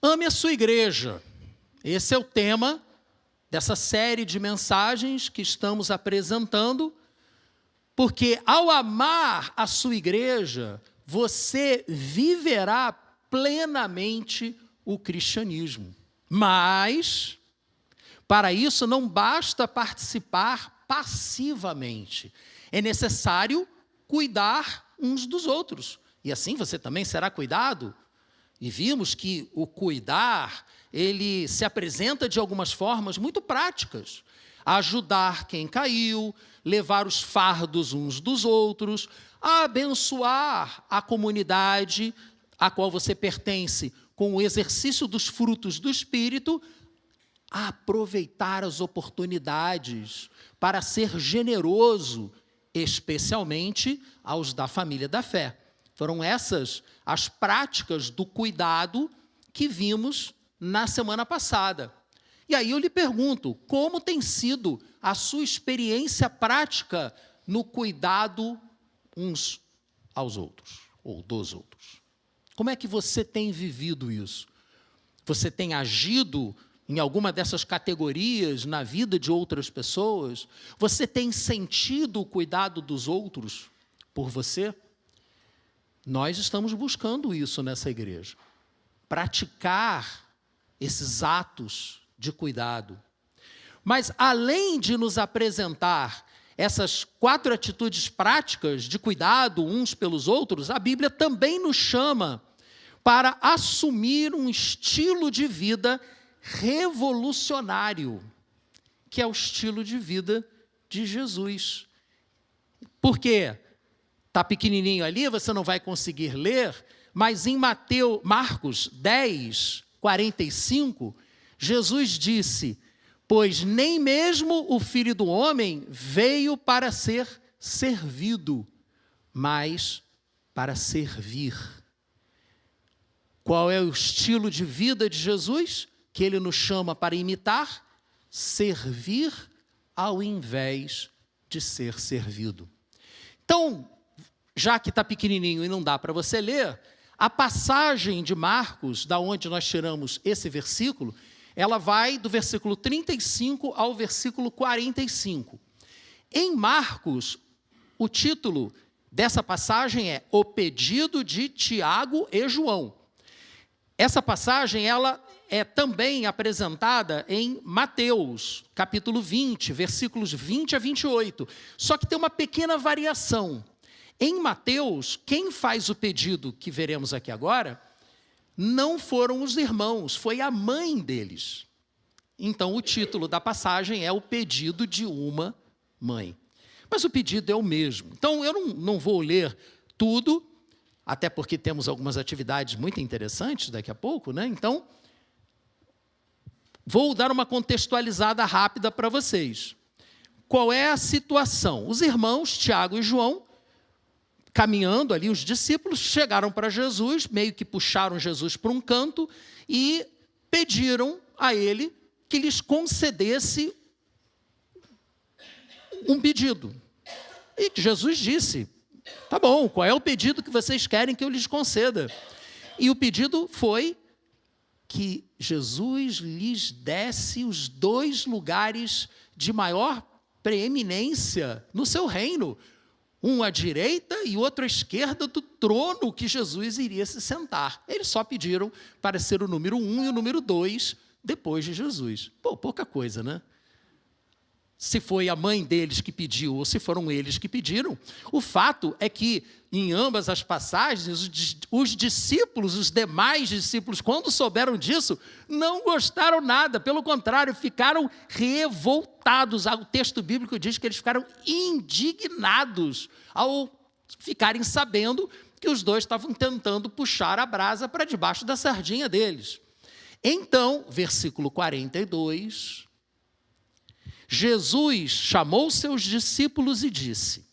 Ame a sua igreja. Esse é o tema dessa série de mensagens que estamos apresentando, porque ao amar a sua igreja, você viverá plenamente o cristianismo. Mas, para isso, não basta participar passivamente. É necessário cuidar uns dos outros. E assim você também será cuidado. E vimos que o cuidar, ele se apresenta de algumas formas muito práticas. Ajudar quem caiu, levar os fardos uns dos outros, abençoar a comunidade a qual você pertence com o exercício dos frutos do Espírito, aproveitar as oportunidades para ser generoso, especialmente aos da família da fé. Foram essas as práticas do cuidado que vimos na semana passada. E aí eu lhe pergunto, como tem sido a sua experiência prática no cuidado uns aos outros, ou dos outros? Como é que você tem vivido isso? Você tem agido em alguma dessas categorias na vida de outras pessoas? Você tem sentido o cuidado dos outros por você? Nós estamos buscando isso nessa igreja. Praticar esses atos de cuidado. Mas, além de nos apresentar essas 4 atitudes práticas de cuidado uns pelos outros, a Bíblia também nos chama para assumir um estilo de vida revolucionário, que é o estilo de vida de Jesus. Por quê? Está pequenininho ali, você não vai conseguir ler, mas em Marcos 10, 45, Jesus disse: pois nem mesmo o Filho do Homem veio para ser servido, mas para servir. Qual é o estilo de vida de Jesus que ele nos chama para imitar? Servir ao invés de ser servido. Então, já que está pequenininho e não dá para você ler, a passagem de Marcos, da onde nós tiramos esse versículo, ela vai do versículo 35 ao versículo 45. Em Marcos, o título dessa passagem é O Pedido de Tiago e João. Essa passagem, ela é também apresentada em Mateus, capítulo 20, versículos 20 a 28. Só que tem uma pequena variação. Em Mateus, quem faz o pedido que veremos aqui agora, não foram os irmãos, foi a mãe deles. Então, o título da passagem é O Pedido de uma Mãe. Mas o pedido é o mesmo. Então, eu não vou ler tudo, até porque temos algumas atividades muito interessantes daqui a pouco, né? Então, vou dar uma contextualizada rápida para vocês. Qual é a situação? Os irmãos, Tiago e João, caminhando ali, os discípulos chegaram para Jesus, meio que puxaram Jesus para um canto e pediram a ele que lhes concedesse um pedido. E Jesus disse: tá bom, qual é o pedido que vocês querem que eu lhes conceda? E o pedido foi que Jesus lhes desse os 2 lugares de maior preeminência no seu reino, um à direita e outro à esquerda do trono que Jesus iria se sentar. Eles só pediram para ser o número 1 e o número 2 depois de Jesus. Pouca coisa, né? Se foi a mãe deles que pediu ou se foram eles que pediram, o fato é que em ambas as passagens, os discípulos, os demais discípulos, quando souberam disso, não gostaram nada, pelo contrário, ficaram revoltados. O texto bíblico diz que eles ficaram indignados ao ficarem sabendo que os 2 estavam tentando puxar a brasa para debaixo da sardinha deles. Então, versículo 42, Jesus chamou seus discípulos e disse: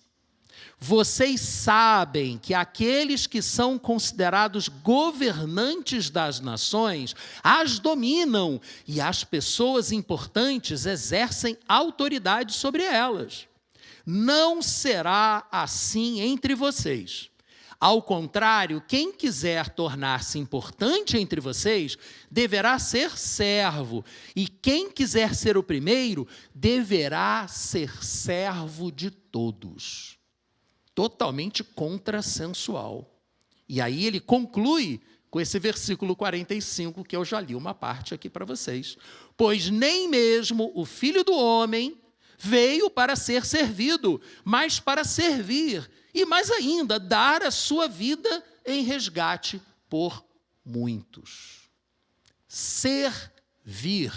vocês sabem que aqueles que são considerados governantes das nações as dominam e as pessoas importantes exercem autoridade sobre elas. Não será assim entre vocês. Ao contrário, quem quiser tornar-se importante entre vocês, deverá ser servo. E quem quiser ser o primeiro, deverá ser servo de todos. Totalmente contrassensual. E aí ele conclui com esse versículo 45, que eu já li uma parte aqui para vocês. Pois nem mesmo o Filho do Homem veio para ser servido, mas para servir, e mais ainda, dar a sua vida em resgate por muitos. Servir.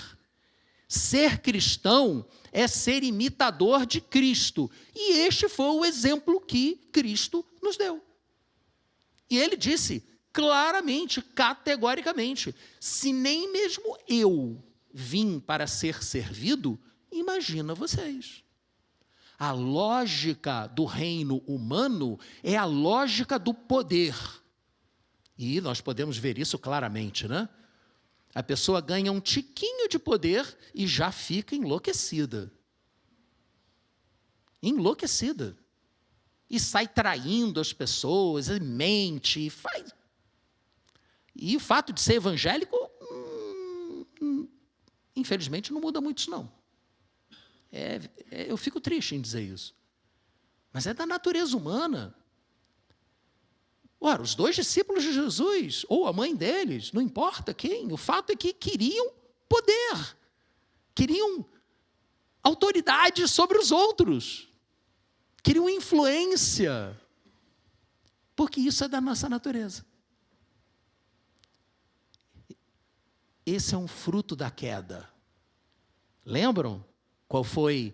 Ser cristão é ser imitador de Cristo. E este foi o exemplo que Cristo nos deu. E ele disse claramente, categoricamente, se nem mesmo eu vim para ser servido, imagina vocês. A lógica do reino humano é a lógica do poder. E nós podemos ver isso claramente, né? A pessoa ganha um tiquinho de poder e já fica enlouquecida. Enlouquecida. E sai traindo as pessoas, e mente, e faz. E o fato de ser evangélico, infelizmente, não muda muito isso, não. Eu fico triste em dizer isso. Mas é da natureza humana. Ora, os 2 discípulos de Jesus, ou a mãe deles, não importa quem, o fato é que queriam poder, queriam autoridade sobre os outros, queriam influência, porque isso é da nossa natureza. Esse é um fruto da queda. Lembram qual foi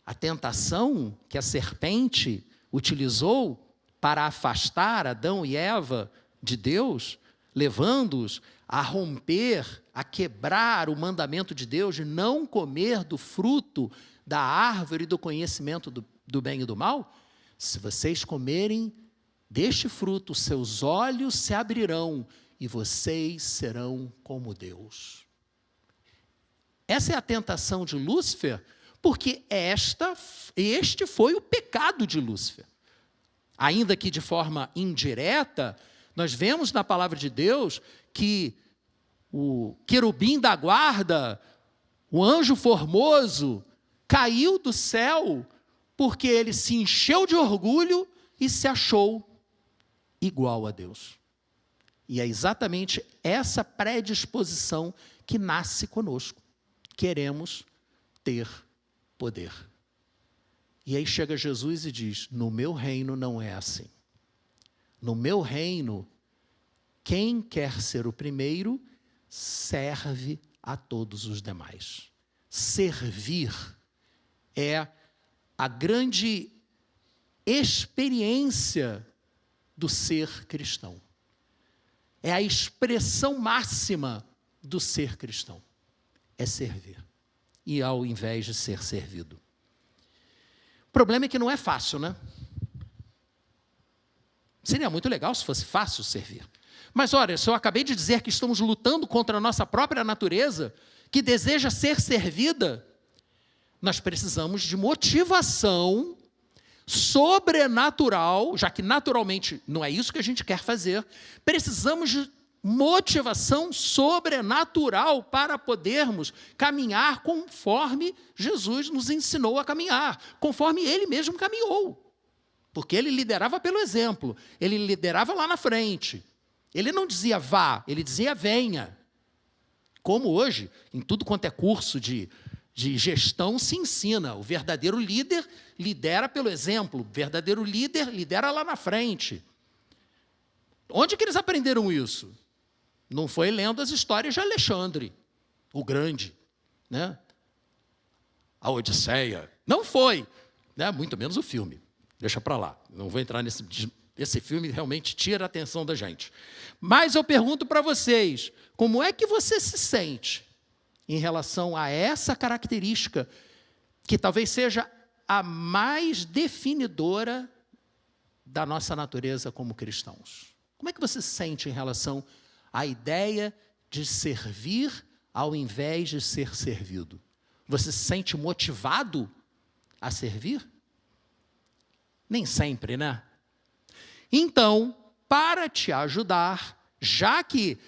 a tentação que a serpente utilizou para afastar Adão e Eva de Deus, levando-os a romper, a quebrar o mandamento de Deus de não comer do fruto da árvore do conhecimento do bem e do mal? Se vocês comerem deste fruto, seus olhos se abrirão e vocês serão como Deus. Essa é a tentação de Lúcifer, porque este foi o pecado de Lúcifer. Ainda que de forma indireta, nós vemos na palavra de Deus que o querubim da guarda, o anjo formoso, caiu do céu porque ele se encheu de orgulho e se achou igual a Deus. E é exatamente essa predisposição que nasce conosco. Queremos ter poder. E aí chega Jesus e diz, no meu reino não é assim. No meu reino, quem quer ser o primeiro, serve a todos os demais. Servir é a grande experiência do ser cristão. É a expressão máxima do ser cristão. É servir. E ao invés de ser servido. O problema é que não é fácil, né? Seria muito legal se fosse fácil servir. Mas olha, se eu acabei de dizer que estamos lutando contra a nossa própria natureza, que deseja ser servida, nós precisamos de motivação sobrenatural, já que naturalmente não é isso que a gente quer fazer, precisamos de motivação sobrenatural para podermos caminhar conforme Jesus nos ensinou a caminhar, conforme Ele mesmo caminhou. Porque Ele liderava pelo exemplo, Ele liderava lá na frente. Ele não dizia vá, Ele dizia venha. Como hoje, em tudo quanto é curso de gestão se ensina, o verdadeiro líder lidera pelo exemplo, o verdadeiro líder lidera lá na frente. Onde que eles aprenderam isso? Não foi lendo as histórias de Alexandre, o Grande, né? A Odisseia. Não foi, né? Muito menos o filme. Deixa para lá. Não vou entrar nesse... Esse filme realmente tira a atenção da gente. Mas eu pergunto para vocês, como é que você se sente em relação a essa característica que talvez seja a mais definidora da nossa natureza como cristãos? Como é que você se sente em relação à ideia de servir ao invés de ser servido? Você se sente motivado a servir? Nem sempre, né? Então, para te ajudar, já que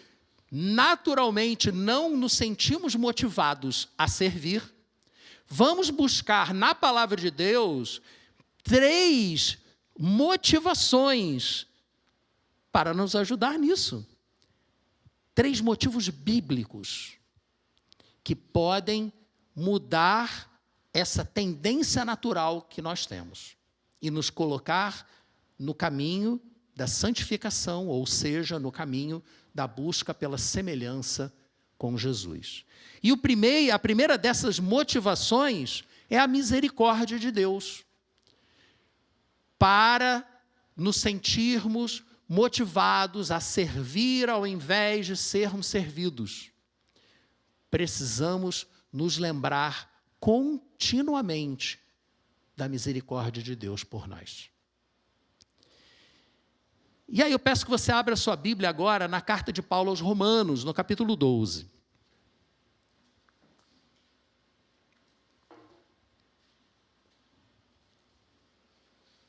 naturalmente não nos sentimos motivados a servir, vamos buscar na palavra de Deus 3 motivações para nos ajudar nisso. 3 motivos bíblicos que podem mudar essa tendência natural que nós temos e nos colocar no caminho da santificação, ou seja, no caminho da busca pela semelhança com Jesus. E a primeira dessas motivações é a misericórdia de Deus, para nos sentirmos motivados a servir ao invés de sermos servidos. Precisamos nos lembrar continuamente da misericórdia de Deus por nós. E aí eu peço que você abra a sua Bíblia agora na carta de Paulo aos Romanos, no capítulo 12.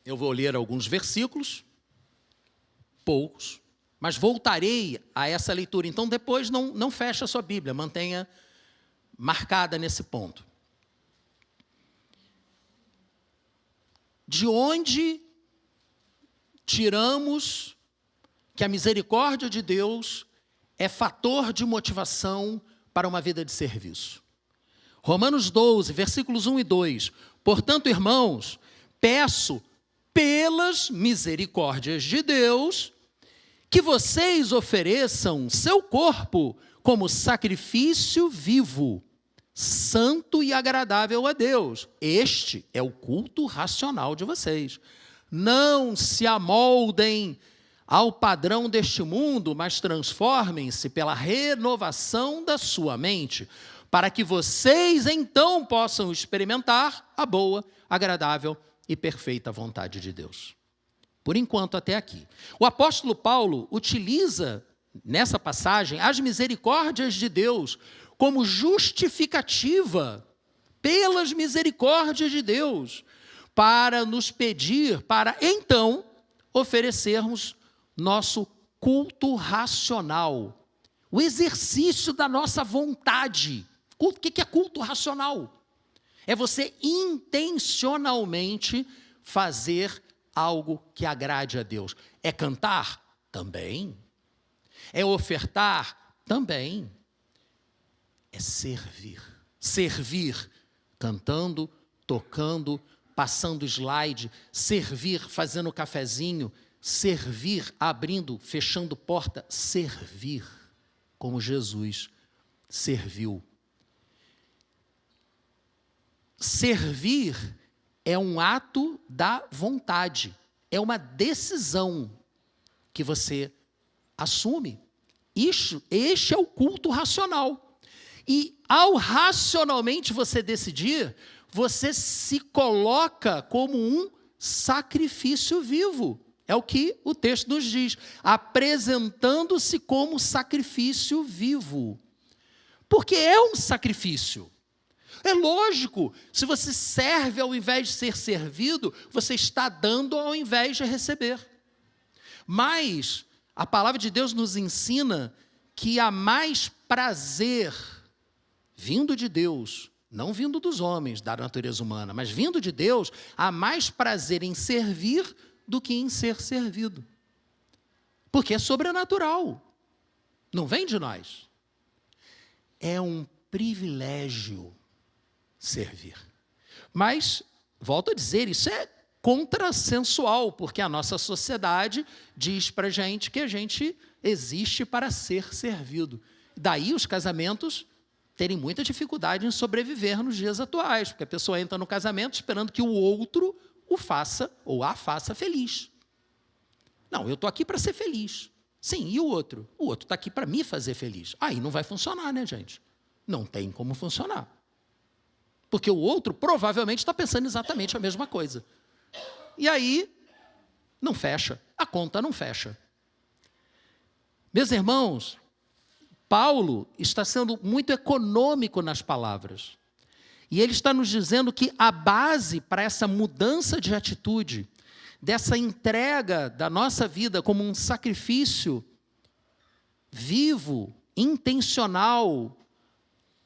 Eu vou ler alguns versículos, poucos, mas voltarei a essa leitura. Então, depois não feche a sua Bíblia, mantenha marcada nesse ponto. De onde tiramos que a misericórdia de Deus é fator de motivação para uma vida de serviço? Romanos 12, versículos 1 e 2. Portanto, irmãos, peço pelas misericórdias de Deus que vocês ofereçam seu corpo como sacrifício vivo, santo e agradável a Deus. Este é o culto racional de vocês. Não se amoldem ao padrão deste mundo, mas transformem-se pela renovação da sua mente, para que vocês então possam experimentar a boa, agradável e perfeita vontade de Deus. Por enquanto, até aqui. O apóstolo Paulo utiliza, nessa passagem, as misericórdias de Deus como justificativa pelas misericórdias de Deus, para nos pedir, para então oferecermos nosso culto racional, o exercício da nossa vontade. O que é culto racional? É você intencionalmente fazer algo que agrade a Deus. É cantar? Também. É ofertar? Também. É servir. Servir cantando, tocando, passando slide, servir fazendo cafezinho, servir abrindo, fechando porta, servir como Jesus serviu. Servir é um ato da vontade, é uma decisão que você assume. Este é o culto racional. E ao racionalmente você decidir, você se coloca como um sacrifício vivo. É o que o texto nos diz, apresentando-se como sacrifício vivo. Porque é um sacrifício. É lógico, se você serve ao invés de ser servido, você está dando ao invés de receber. Mas a palavra de Deus nos ensina que há mais prazer vindo de Deus, não vindo dos homens, da natureza humana, mas vindo de Deus, há mais prazer em servir do que em ser servido. Porque é sobrenatural, não vem de nós. É um privilégio servir. Mas, volto a dizer, isso é contrassensual, porque a nossa sociedade diz para a gente que a gente existe para ser servido. Daí os casamentos terem muita dificuldade em sobreviver nos dias atuais, porque a pessoa entra no casamento esperando que o outro o faça ou a faça feliz. Não, eu estou aqui para ser feliz. Sim, e o outro? O outro está aqui para me fazer feliz. Aí não vai funcionar, né, gente? Não tem como funcionar. Porque o outro provavelmente está pensando exatamente a mesma coisa. E aí, não fecha. A conta não fecha. Meus irmãos, Paulo está sendo muito econômico nas palavras. E ele está nos dizendo que a base para essa mudança de atitude dessa entrega da nossa vida como um sacrifício vivo, intencional,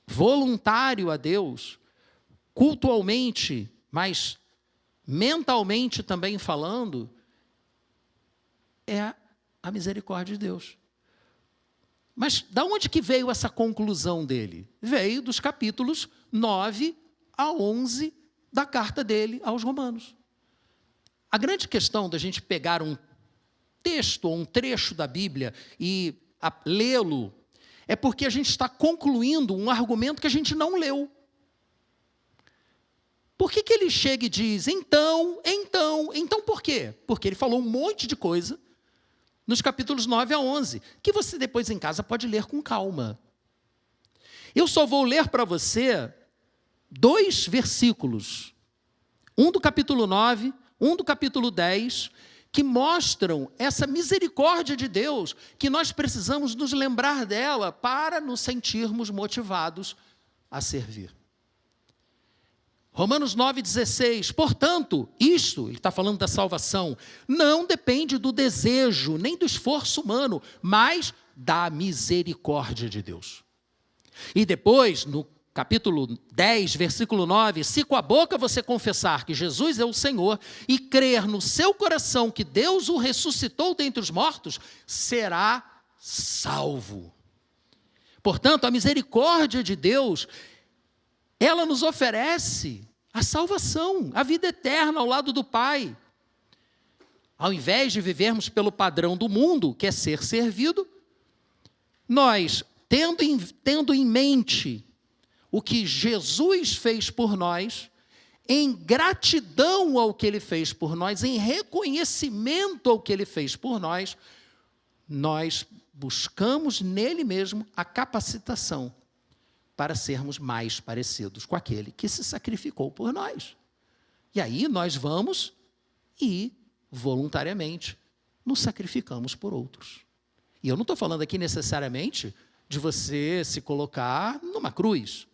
voluntário a Deus, cultualmente, mas mentalmente também falando, é a misericórdia de Deus. Mas da onde que veio essa conclusão dele? Veio dos capítulos 9 a 11 da carta dele aos Romanos. A grande questão da gente pegar um texto ou um trecho da Bíblia e lê-lo é porque a gente está concluindo um argumento que a gente não leu. Por que ele chega e diz, então por quê? Porque ele falou um monte de coisa nos capítulos 9 a 11, que você depois em casa pode ler com calma. Eu só vou ler para você 2 versículos, um do capítulo 9, um do capítulo 10, que mostram essa misericórdia de Deus, que nós precisamos nos lembrar dela para nos sentirmos motivados a servir. Romanos 9,16, portanto, isto, ele está falando da salvação, não depende do desejo, nem do esforço humano, mas da misericórdia de Deus. E depois, no capítulo 10, versículo 9, se com a boca você confessar que Jesus é o Senhor e crer no seu coração que Deus o ressuscitou dentre os mortos, será salvo. Portanto, a misericórdia de Deus, ela nos oferece a salvação, a vida eterna ao lado do Pai. Ao invés de vivermos pelo padrão do mundo, que é ser servido, nós, tendo em mente o que Jesus fez por nós, em gratidão ao que Ele fez por nós, em reconhecimento ao que Ele fez por nós, nós buscamos nele mesmo a capacitação para sermos mais parecidos com aquele que se sacrificou por nós. E aí nós vamos e, voluntariamente, nos sacrificamos por outros. E eu não estou falando aqui necessariamente de você se colocar numa cruz,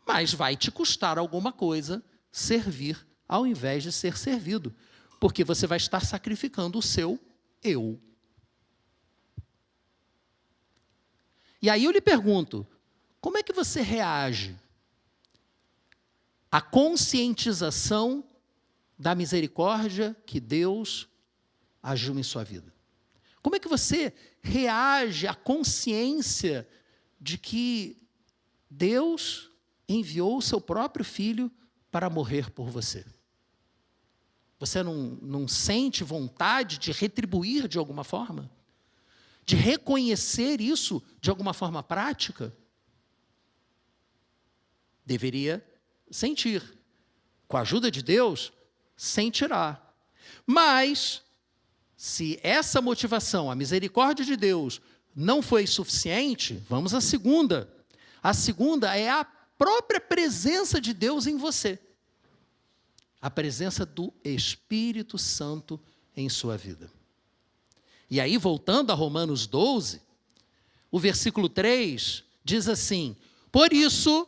mas vai te custar alguma coisa servir ao invés de ser servido, porque você vai estar sacrificando o seu eu. E aí eu lhe pergunto, como é que você reage à conscientização da misericórdia que Deus agiu em sua vida? Como é que você reage à consciência de que Deus enviou o seu próprio Filho para morrer por você? Você não sente vontade de retribuir de alguma forma? De reconhecer isso de alguma forma prática? Deveria sentir. Com a ajuda de Deus, sentirá. Mas, se essa motivação, a misericórdia de Deus, não foi suficiente, vamos à segunda. A segunda é a própria presença de Deus em você. A presença do Espírito Santo em sua vida. E aí, voltando a Romanos 12, o versículo 3 diz assim, por isso,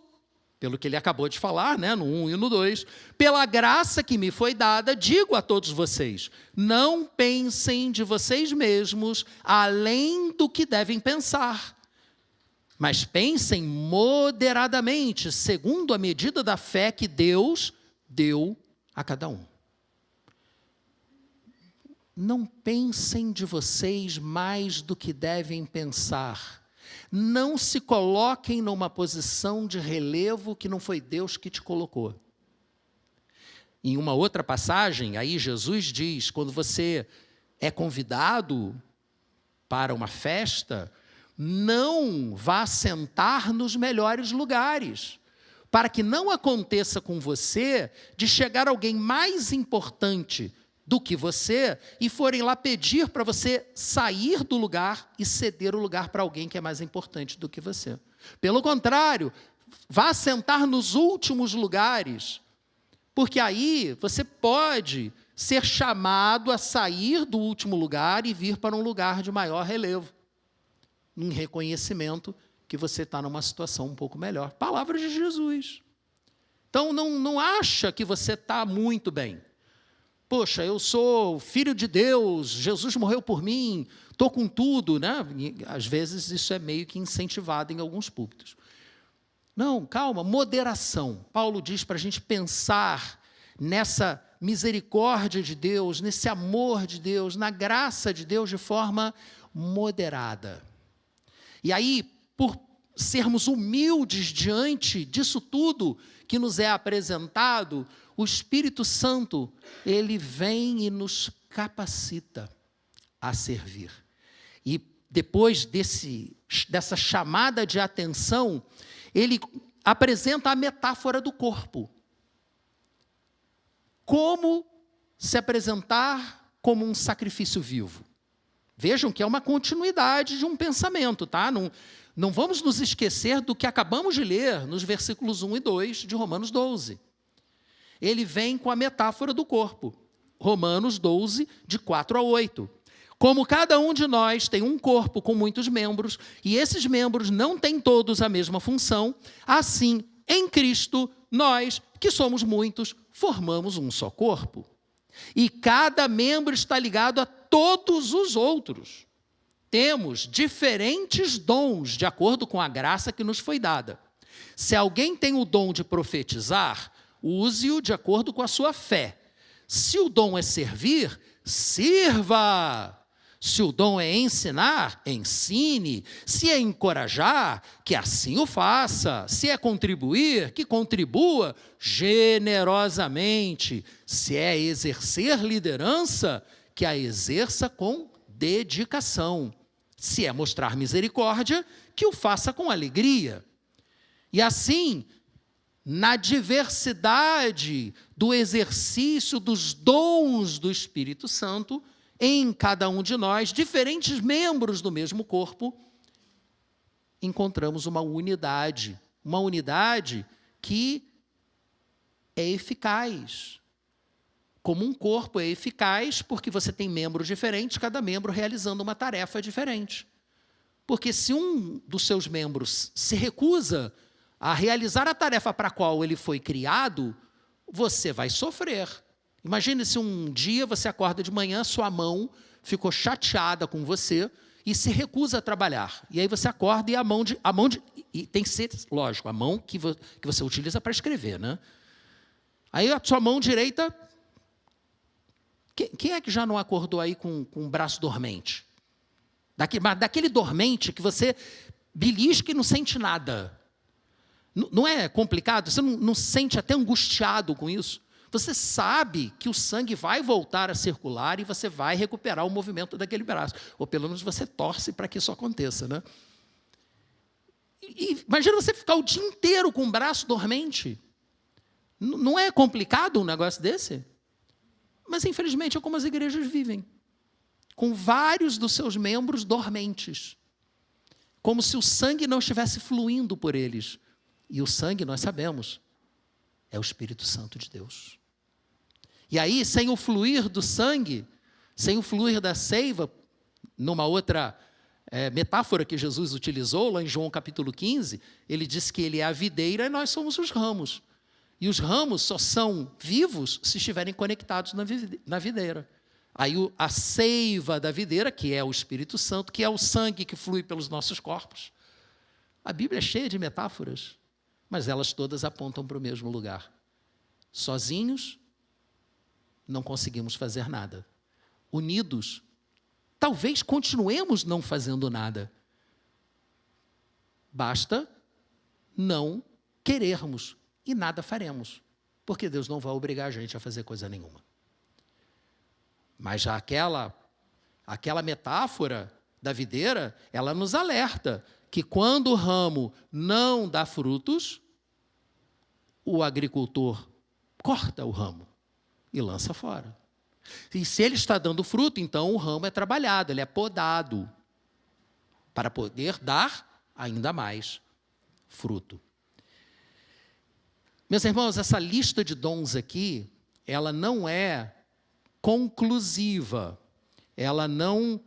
pelo que ele acabou de falar, né, no 1 e no 2, pela graça que me foi dada, digo a todos vocês, não pensem de vocês mesmos além do que devem pensar, mas pensem moderadamente, segundo a medida da fé que Deus deu a cada um. Não pensem de vocês mais do que devem pensar. Não se coloquem numa posição de relevo que não foi Deus que te colocou. Em uma outra passagem, aí Jesus diz, quando você é convidado para uma festa, não vá sentar nos melhores lugares, para que não aconteça com você de chegar alguém mais importante do que você e forem lá pedir para você sair do lugar e ceder o lugar para alguém que é mais importante do que você. Pelo contrário, vá sentar nos últimos lugares, porque aí você pode ser chamado a sair do último lugar e vir para um lugar de maior relevo, em reconhecimento que você está numa situação um pouco melhor. Palavras de Jesus. Então, não acha que você está muito bem. poxa, eu sou filho de Deus, Jesus morreu por mim, estou com tudo, né? E, às vezes isso é meio que incentivado em alguns púlpitos. Não, calma, moderação. Paulo diz para a gente pensar nessa misericórdia de Deus, nesse amor de Deus, na graça de Deus de forma moderada. E aí, por sermos humildes diante disso tudo que nos é apresentado, o Espírito Santo, ele vem e nos capacita a servir. E depois dessa chamada de atenção, ele apresenta a metáfora do corpo. Como se apresentar como um sacrifício vivo. Vejam que é uma continuidade de um pensamento, tá? Não vamos nos esquecer do que acabamos de ler nos versículos 1 e 2 de Romanos 12. Ele vem com a metáfora do corpo. Romanos 12, de 4 a 8. Como cada um de nós tem um corpo com muitos membros, e esses membros não têm todos a mesma função, assim, em Cristo, nós, que somos muitos, formamos um só corpo. E cada membro está ligado a todos os outros. Temos diferentes dons, de acordo com a graça que nos foi dada. Se alguém tem o dom de profetizar, use-o de acordo com a sua fé. Se o dom é servir, sirva. Se o dom é ensinar, ensine. Se é encorajar, que assim o faça. Se é contribuir, que contribua generosamente. Se é exercer liderança, que a exerça com dedicação. Se é mostrar misericórdia, que o faça com alegria. E assim, na diversidade do exercício dos dons do Espírito Santo, em cada um de nós, diferentes membros do mesmo corpo, encontramos uma unidade que é eficaz. Como um corpo é eficaz, porque você tem membros diferentes, cada membro realizando uma tarefa diferente. Porque se um dos seus membros se recusa a realizar a tarefa para a qual ele foi criado, você vai sofrer. Imagine se um dia você acorda de manhã, sua mão ficou chateada com você e se recusa a trabalhar. E aí você acorda e e tem que ser, lógico, a mão que você utiliza para escrever, né? Aí a sua mão direita, quem é que já não acordou aí com o braço dormente? Daquele dormente que você belisca e não sente nada. Não é complicado? Você não se sente até angustiado com isso? Você sabe que o sangue vai voltar a circular e você vai recuperar o movimento daquele braço. Ou pelo menos você torce para que isso aconteça, né? E imagina você ficar o dia inteiro com o braço dormente. Não é complicado um negócio desse? Mas, infelizmente, é como as igrejas vivem. Com vários dos seus membros dormentes. Como se o sangue não estivesse fluindo por eles. E o sangue, nós sabemos, é o Espírito Santo de Deus. E aí, sem o fluir do sangue, sem o fluir da seiva, numa outra metáfora que Jesus utilizou, lá em João capítulo 15, ele disse que ele é a videira e nós somos os ramos. E os ramos só são vivos se estiverem conectados na videira. Aí a seiva da videira, que é o Espírito Santo, que é o sangue que flui pelos nossos corpos. A Bíblia é cheia de metáforas, mas elas todas apontam para o mesmo lugar. Sozinhos, não conseguimos fazer nada. Unidos, talvez continuemos não fazendo nada. Basta não querermos e nada faremos, porque Deus não vai obrigar a gente a fazer coisa nenhuma. Mas já aquela metáfora da videira, ela nos alerta que quando o ramo não dá frutos, o agricultor corta o ramo e lança fora. E se ele está dando fruto, então o ramo é trabalhado, ele é podado, para poder dar ainda mais fruto. Meus irmãos, essa lista de dons aqui, ela não é conclusiva, ela não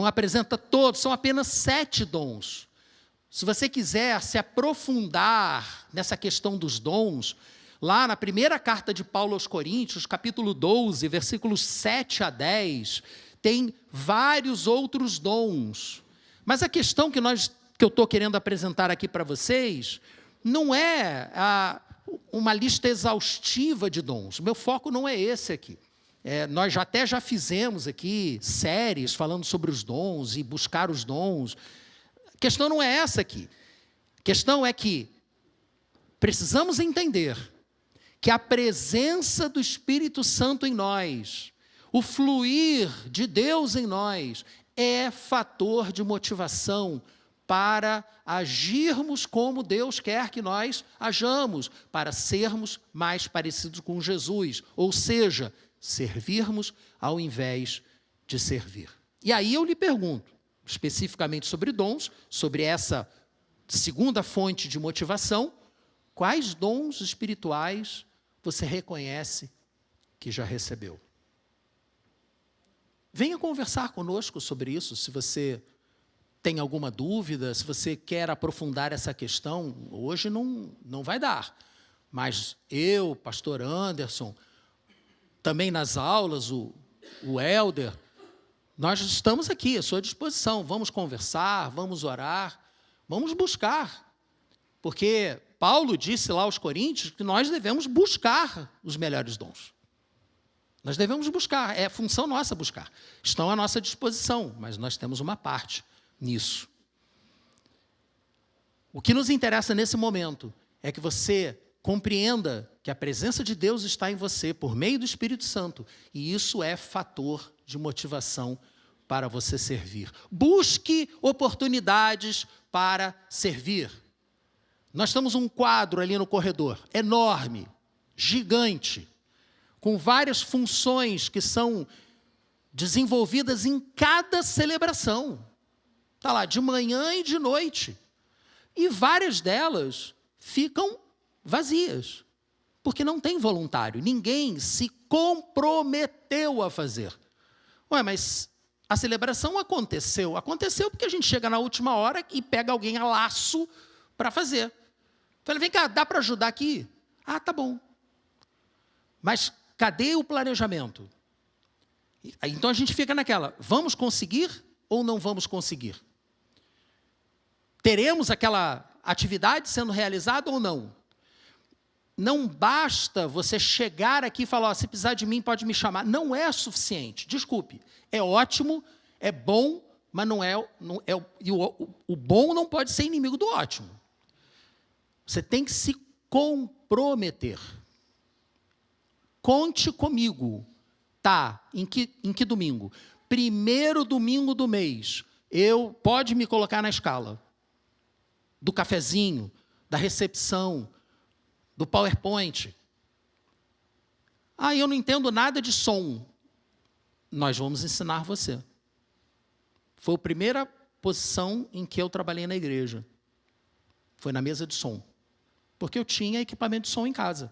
apresenta todos, são apenas 7 dons. Se você quiser se aprofundar nessa questão dos dons, Lá na primeira carta de Paulo aos Coríntios, capítulo 12, versículos 7 a 10, tem vários outros dons. Mas a questão que eu estou querendo apresentar aqui para vocês não é uma lista exaustiva de dons. O meu foco não é esse aqui. Nós já fizemos aqui séries falando sobre os dons e buscar os dons. A questão não é essa aqui. A questão é que precisamos entender que a presença do Espírito Santo em nós, o fluir de Deus em nós, é fator de motivação para agirmos como Deus quer que nós hajamos, para sermos mais parecidos com Jesus, ou seja, servirmos ao invés de servir. E aí eu lhe pergunto, especificamente sobre dons, sobre essa segunda fonte de motivação, quais dons espirituais você reconhece que já recebeu? Venha conversar conosco sobre isso, se você tem alguma dúvida, se você quer aprofundar essa questão. Hoje não vai dar, mas eu, pastor Anderson, também nas aulas, o Helder, nós estamos aqui à sua disposição. Vamos conversar, vamos orar, vamos buscar. Porque Paulo disse lá aos Coríntios que nós devemos buscar os melhores dons. Nós devemos buscar, é função nossa buscar. Estão à nossa disposição, mas nós temos uma parte nisso. O que nos interessa nesse momento é que você compreenda que a presença de Deus está em você por meio do Espírito Santo, e isso é fator de motivação para você servir. Busque oportunidades para servir. Nós temos um quadro ali no corredor, enorme, gigante, com várias funções que são desenvolvidas em cada celebração. Está lá, de manhã e de noite. E várias delas ficam vazias, porque não tem voluntário. Ninguém se comprometeu a fazer. Ué, mas a celebração aconteceu. Aconteceu porque a gente chega na última hora e pega alguém a laço para fazer. Falei, vem cá, dá para ajudar aqui? Ah, tá bom. Mas cadê o planejamento? Então a gente fica naquela, vamos conseguir ou não vamos conseguir? Teremos aquela atividade sendo realizada ou não? Não basta você chegar aqui e falar, se precisar de mim pode me chamar. Não é suficiente, desculpe. É ótimo, é bom, mas o bom não pode ser inimigo do ótimo. Você tem que se comprometer. Conte comigo. Tá, em que domingo? Primeiro domingo do mês. Pode me colocar na escala. Do cafezinho, da recepção, do PowerPoint. Ah, eu não entendo nada de som. Nós vamos ensinar você. Foi a primeira posição em que eu trabalhei na igreja. Foi na mesa de som. Porque eu tinha equipamento de som em casa.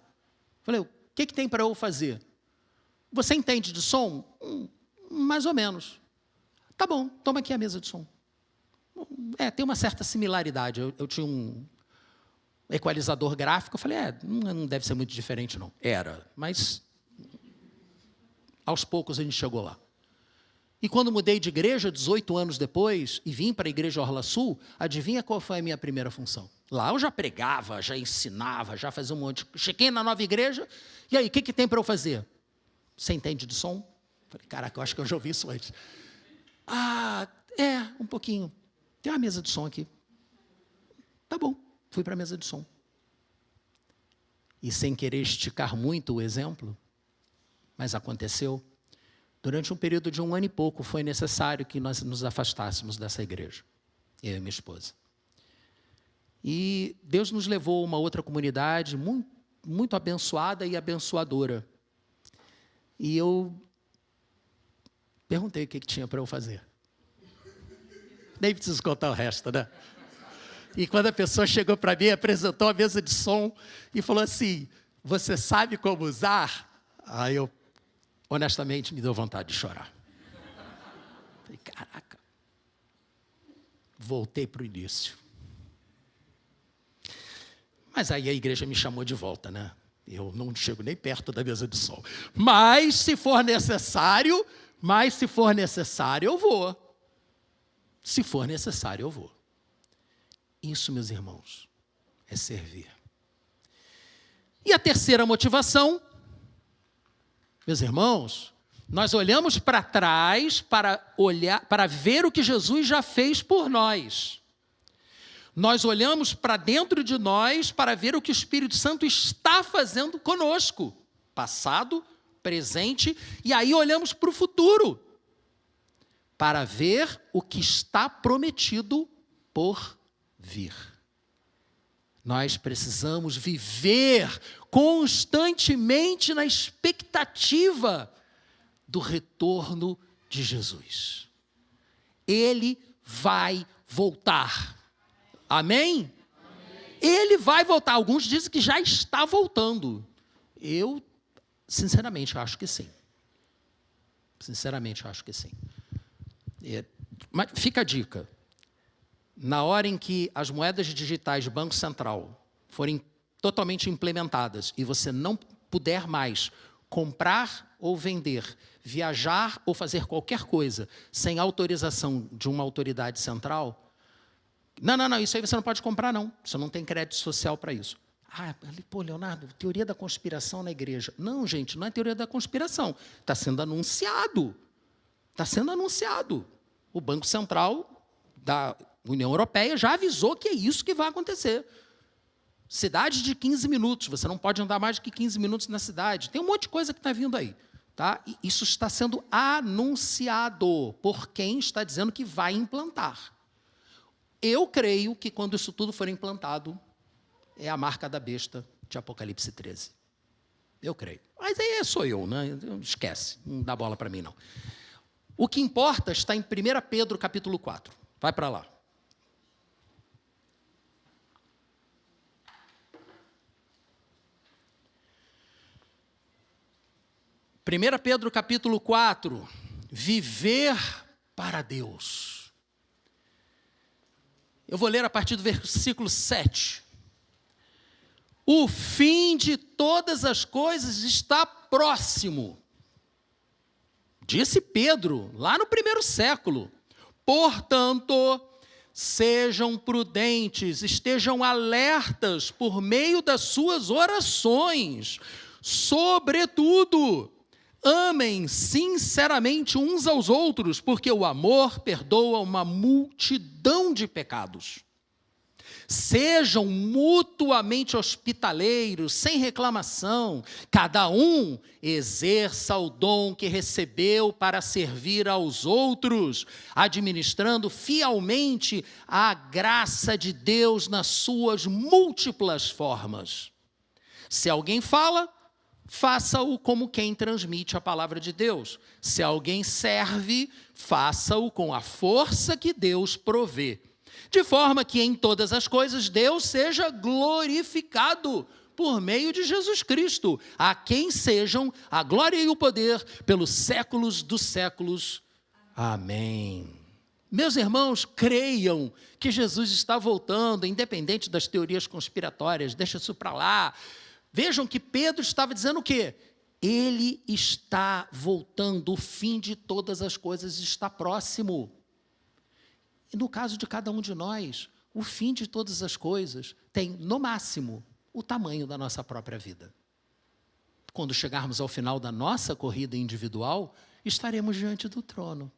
Falei, o que tem para eu fazer? Você entende de som? Mais ou menos. Tá bom, toma aqui a mesa de som. Tem uma certa similaridade. Eu tinha um equalizador gráfico, eu falei, não deve ser muito diferente, não. Era, mas aos poucos a gente chegou lá. E quando mudei de igreja, 18 anos depois, e vim para a igreja Orla Sul, adivinha qual foi a minha primeira função? Lá eu já pregava, já ensinava, já fazia um monte. Cheguei na nova igreja, e aí, o que tem para eu fazer? Você entende de som? Falei, caraca, eu acho que eu já ouvi isso antes. Um pouquinho. Tem uma mesa de som aqui. Tá bom, fui para a mesa de som. E sem querer esticar muito o exemplo, mas aconteceu, durante um período de 1 ano e pouco, foi necessário que nós nos afastássemos dessa igreja, eu e minha esposa. E Deus nos levou a uma outra comunidade muito, muito abençoada e abençoadora. E eu perguntei o que tinha para eu fazer. Nem preciso contar o resto, né? E quando a pessoa chegou para mim, apresentou a mesa de som e falou assim, você sabe como usar? Aí eu, honestamente, me deu vontade de chorar. Falei, caraca. Voltei para o início. Mas aí a igreja me chamou de volta, né? Eu não chego nem perto da mesa de som. Mas se for necessário, eu vou. Se for necessário, eu vou. Isso, meus irmãos, é servir. E a terceira motivação, meus irmãos, nós olhamos para trás para ver o que Jesus já fez por nós. Nós olhamos para dentro de nós para ver o que o Espírito Santo está fazendo conosco. Passado, presente, e aí olhamos para o futuro. Para ver o que está prometido por vir. Nós precisamos viver constantemente na expectativa do retorno de Jesus. Ele vai voltar. Amém? Ele vai voltar. Alguns dizem que já está voltando. Eu, sinceramente, acho que sim. Sinceramente, acho que sim. Mas fica a dica. Na hora em que as moedas digitais do Banco Central forem totalmente implementadas e você não puder mais comprar ou vender, viajar ou fazer qualquer coisa sem autorização de uma autoridade central, não, isso aí você não pode comprar, não. Você não tem crédito social para isso. Leonardo, teoria da conspiração na igreja. Não, gente, não é teoria da conspiração. Está sendo anunciado. Está sendo anunciado. O Banco Central da União Europeia já avisou que é isso que vai acontecer. Cidade de 15 minutos, você não pode andar mais do que 15 minutos na cidade. Tem um monte de coisa que está vindo aí. Tá? E isso está sendo anunciado por quem está dizendo que vai implantar. Eu creio que quando isso tudo for implantado, é a marca da besta de Apocalipse 13. Eu creio. Mas aí sou eu, né? Esquece, não dá bola para mim, não. O que importa está em 1 Pedro, capítulo 4. Vai para lá. 1 Pedro, capítulo 4. Viver para Deus. Eu vou ler a partir do versículo 7. O fim de todas as coisas está próximo. Disse Pedro, lá no 1º século. Portanto, sejam prudentes, estejam alertas por meio das suas orações. Sobretudo, amem sinceramente uns aos outros, porque o amor perdoa uma multidão de pecados. Sejam mutuamente hospitaleiros, sem reclamação. Cada um exerça o dom que recebeu para servir aos outros, administrando fielmente a graça de Deus nas suas múltiplas formas. Se alguém fala, faça-o como quem transmite a palavra de Deus. Se alguém serve, faça-o com a força que Deus provê. De forma que em todas as coisas Deus seja glorificado por meio de Jesus Cristo, a quem sejam a glória e o poder pelos séculos dos séculos. Amém. Meus irmãos, creiam que Jesus está voltando, independente das teorias conspiratórias, deixa isso para lá. Vejam que Pedro estava dizendo o quê? Ele está voltando, o fim de todas as coisas está próximo. E no caso de cada um de nós, o fim de todas as coisas tem, no máximo, o tamanho da nossa própria vida. Quando chegarmos ao final da nossa corrida individual, estaremos diante do trono.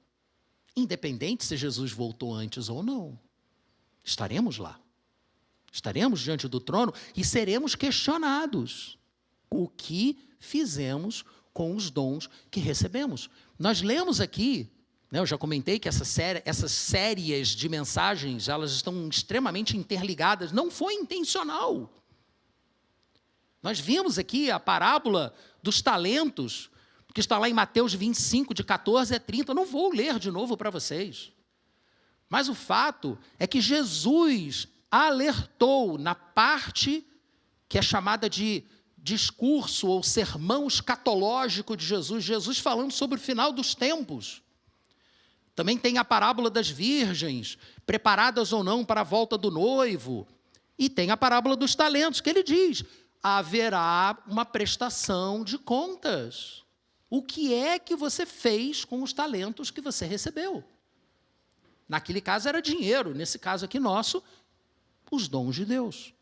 Independente se Jesus voltou antes ou não. Estaremos lá. Estaremos diante do trono e seremos questionados. O que fizemos com os dons que recebemos? Nós lemos aqui, eu já comentei que essas séries de mensagens, elas estão extremamente interligadas. Não foi intencional. Nós vimos aqui a parábola dos talentos, que está lá em Mateus 25, de 14 a 30. Eu não vou ler de novo para vocês. Mas o fato é que Jesus alertou na parte que é chamada de discurso ou sermão escatológico de Jesus. Jesus falando sobre o final dos tempos. Também tem a parábola das virgens, preparadas ou não para a volta do noivo. E tem a parábola dos talentos, que ele diz, haverá uma prestação de contas. O que é que você fez com os talentos que você recebeu? Naquele caso era dinheiro, nesse caso aqui nosso, os dons de Deus.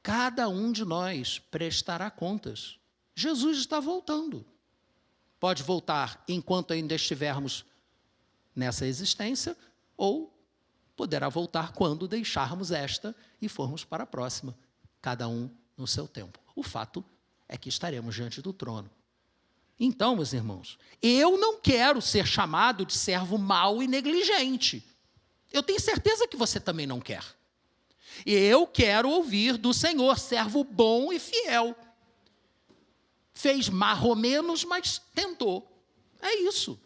Cada um de nós prestará contas. Jesus está voltando. Pode voltar enquanto ainda estivermos nessa existência, ou poderá voltar quando deixarmos esta e formos para a próxima, cada um no seu tempo. O fato é que estaremos diante do trono. Então, meus irmãos, eu não quero ser chamado de servo mau e negligente. Eu tenho certeza que você também não quer. Eu quero ouvir do Senhor, servo bom e fiel. Fez mais ou menos, mas tentou. É isso.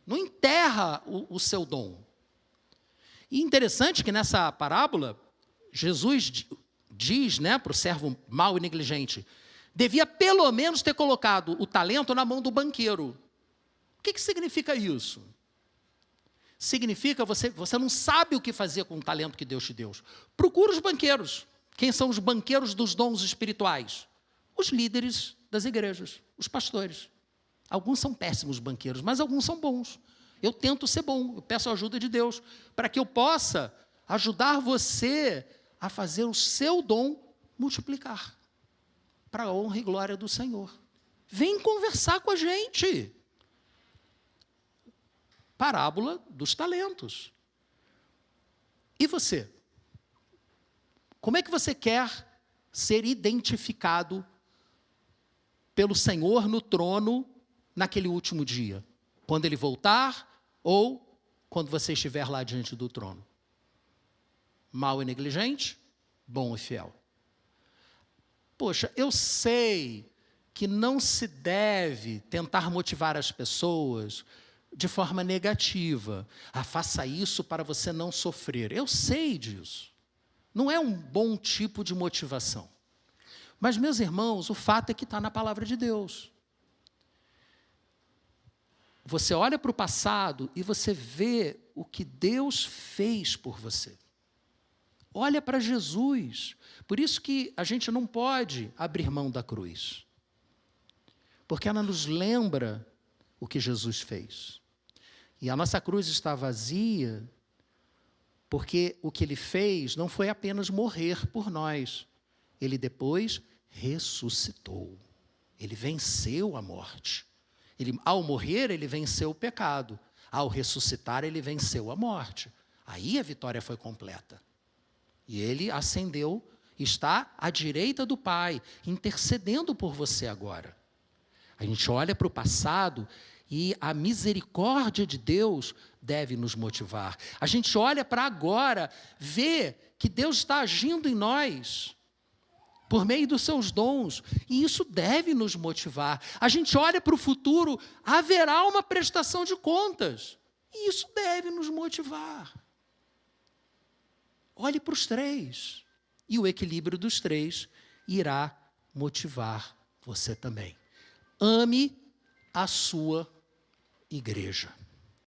Não enterra o seu dom. E interessante que nessa parábola, Jesus diz, para o servo mau e negligente, devia pelo menos ter colocado o talento na mão do banqueiro. O que significa isso? Significa você não sabe o que fazer com o talento que Deus te deu. Procura os banqueiros. Quem são os banqueiros dos dons espirituais? Os líderes das igrejas, os pastores. Alguns são péssimos banqueiros, mas alguns são bons. Eu tento ser bom, eu peço a ajuda de Deus, para que eu possa ajudar você a fazer o seu dom multiplicar, para a honra e glória do Senhor. Vem conversar com a gente. Parábola dos talentos. E você? Como é que você quer ser identificado pelo Senhor no trono naquele último dia? Quando Ele voltar ou quando você estiver lá diante do trono? Mau e negligente? Bom e fiel. Poxa, eu sei que não se deve tentar motivar as pessoas de forma negativa. Faça isso para você não sofrer. Eu sei disso. Não é um bom tipo de motivação. Mas, meus irmãos, o fato é que está na palavra de Deus. Você olha para o passado e você vê o que Deus fez por você. Olha para Jesus. Por isso que a gente não pode abrir mão da cruz. Porque ela nos lembra o que Jesus fez. E a nossa cruz está vazia porque o que Ele fez não foi apenas morrer por nós. Ele depois ressuscitou. Ele venceu a morte. Ao morrer, Ele venceu o pecado. Ao ressuscitar, Ele venceu a morte. Aí a vitória foi completa. E Ele ascendeu, está à direita do Pai, intercedendo por você agora. A gente olha para o passado e a misericórdia de Deus deve nos motivar. A gente olha para agora, vê que Deus está agindo em nós por meio dos seus dons, e isso deve nos motivar. A gente olha para o futuro, haverá uma prestação de contas, e isso deve nos motivar. Olhe para os três, e o equilíbrio dos três irá motivar você também. Ame a sua igreja.